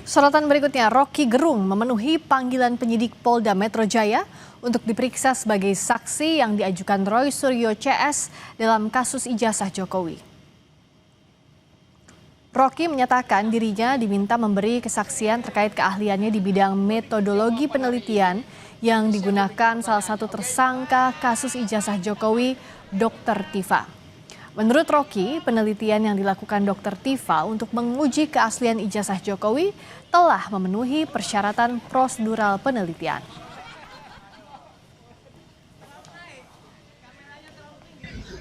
Sorotan berikutnya, Rocky Gerung memenuhi panggilan penyidik Polda Metro Jaya untuk diperiksa sebagai saksi yang diajukan Roy Suryo CS dalam kasus ijazah Jokowi. Rocky menyatakan dirinya diminta memberi kesaksian terkait keahliannya di bidang metodologi penelitian yang digunakan salah satu tersangka kasus ijazah Jokowi, Dr. Tifa. Menurut Rocky, penelitian yang dilakukan Dr. Tifa untuk menguji keaslian ijazah Jokowi telah memenuhi persyaratan prosedural penelitian.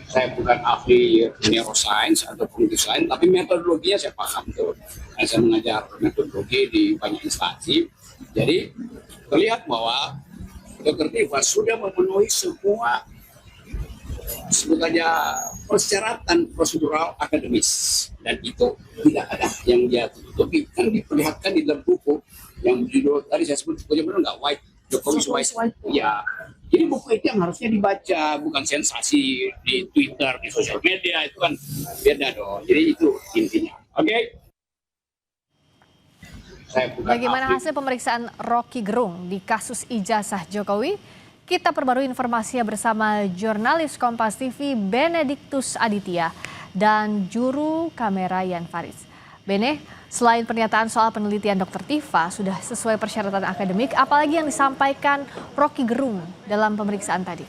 Saya bukan ahli neuroscience ataupun desain, tapi metodologinya saya paham tuh. Saya mengajar metodologi di banyak instansi. Jadi terlihat bahwa Dr. Tifa sudah memenuhi semua sebut saja persyaratan prosedural akademis, dan itu tidak ada yang dia tutupi. Kan diperlihatkan di dalam buku yang judul tadi saya sebut bukunya benar nggak, White Jokowi White. Ya, jadi buku itu yang harusnya dibaca, bukan sensasi di Twitter, di sosial media, itu kan beda dong. Jadi itu intinya. Oke. Bagaimana hasil pemeriksaan Rocky Gerung di kasus ijazah Jokowi? Kita perbarui informasinya bersama jurnalis Kompas TV Benediktus Aditya dan juru kamera Yan Faris. Bene, selain pernyataan soal penelitian Dr. Tifa sudah sesuai persyaratan akademik, apalagi yang disampaikan Rocky Gerung dalam pemeriksaan tadi?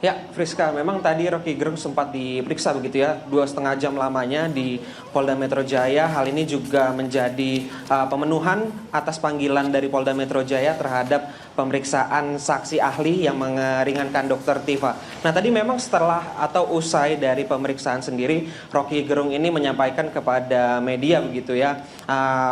Ya, Friska, memang tadi Rocky Gerung sempat diperiksa begitu ya, 2,5 jam lamanya di Polda Metro Jaya. Hal ini juga menjadi pemenuhan atas panggilan dari Polda Metro Jaya terhadap pemeriksaan saksi ahli yang meringankan Dr. Tifa. Nah, tadi memang setelah atau usai dari pemeriksaan sendiri, Rocky Gerung ini menyampaikan kepada media begitu ya,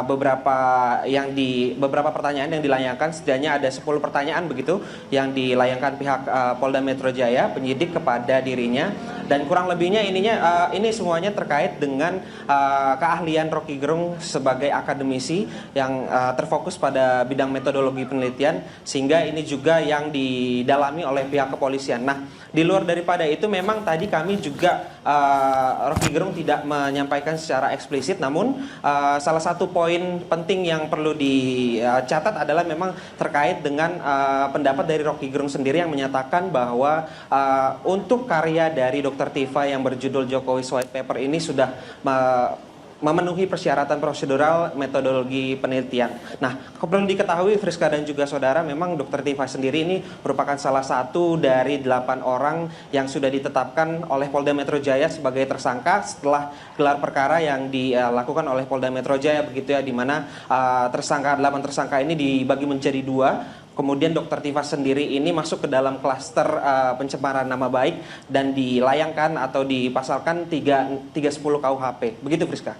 beberapa pertanyaan yang dilayangkan, setidaknya ada 10 pertanyaan begitu yang dilayangkan pihak Polda Metro Jaya penyidik kepada dirinya, dan kurang lebihnya ini semuanya terkait dengan keahlian Rocky Gerung sebagai akademisi yang terfokus pada bidang metodologi penelitian, sehingga ini juga yang didalami oleh pihak kepolisian. Nah, di luar daripada itu memang tadi kami juga Rocky Gerung tidak menyampaikan secara eksplisit, namun salah satu poin penting yang perlu dicatat adalah memang terkait dengan pendapat dari Rocky Gerung sendiri yang menyatakan bahwa untuk karya dari Dr. Tifa yang berjudul Jokowi's White Paper ini sudah memenuhi persyaratan prosedural metodologi penelitian. Nah, perlu diketahui Friska dan juga saudara, memang Dr. Tifa sendiri ini merupakan salah satu dari 8 orang yang sudah ditetapkan oleh Polda Metro Jaya sebagai tersangka setelah gelar perkara yang dilakukan oleh Polda Metro Jaya begitu ya, di mana 8 tersangka ini dibagi menjadi 2. Kemudian Dr. Tifa sendiri ini masuk ke dalam klaster pencemaran nama baik dan dilayangkan atau dipasalkan 310 KUHP. Begitu, Friska.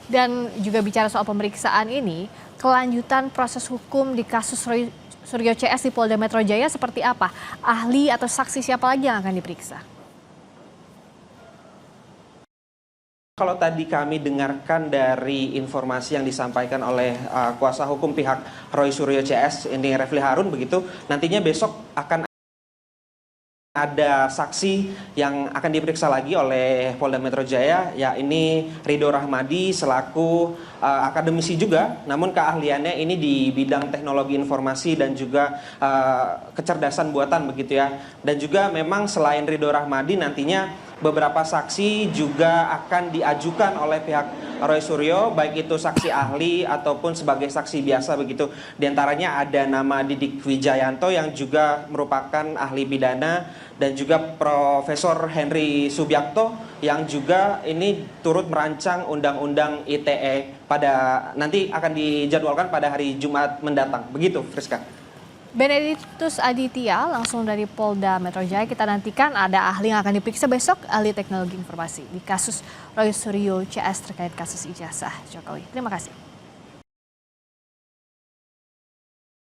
Dan juga bicara soal pemeriksaan ini, kelanjutan proses hukum di kasus Roy Suryo CS di Polda Metro Jaya seperti apa? Ahli atau saksi siapa lagi yang akan diperiksa? Kalau tadi kami dengarkan dari informasi yang disampaikan oleh kuasa hukum pihak Roy Suryo CS, ini Refli Harun begitu, nantinya besok akan ada saksi yang akan diperiksa lagi oleh Polda Metro Jaya, ya ini Ridho Rahmadi selaku akademisi juga, namun keahliannya ini di bidang teknologi informasi dan juga kecerdasan buatan begitu ya. Dan juga memang selain Ridho Rahmadi, nantinya beberapa saksi juga akan diajukan oleh pihak Roy Suryo, baik itu saksi ahli ataupun sebagai saksi biasa begitu. Di antaranya ada nama Didik Wijayanto yang juga merupakan ahli pidana, dan juga Profesor Henry Subiakto yang juga ini turut merancang Undang-Undang ITE pada nanti akan dijadwalkan pada hari Jumat mendatang. Begitu, Friska. Benediktus Aditya langsung dari Polda Metro Jaya. Kita nantikan ada ahli yang akan diperiksa besok, ahli teknologi informasi di kasus Roy Suryo CS terkait kasus ijazah Jokowi. Terima kasih.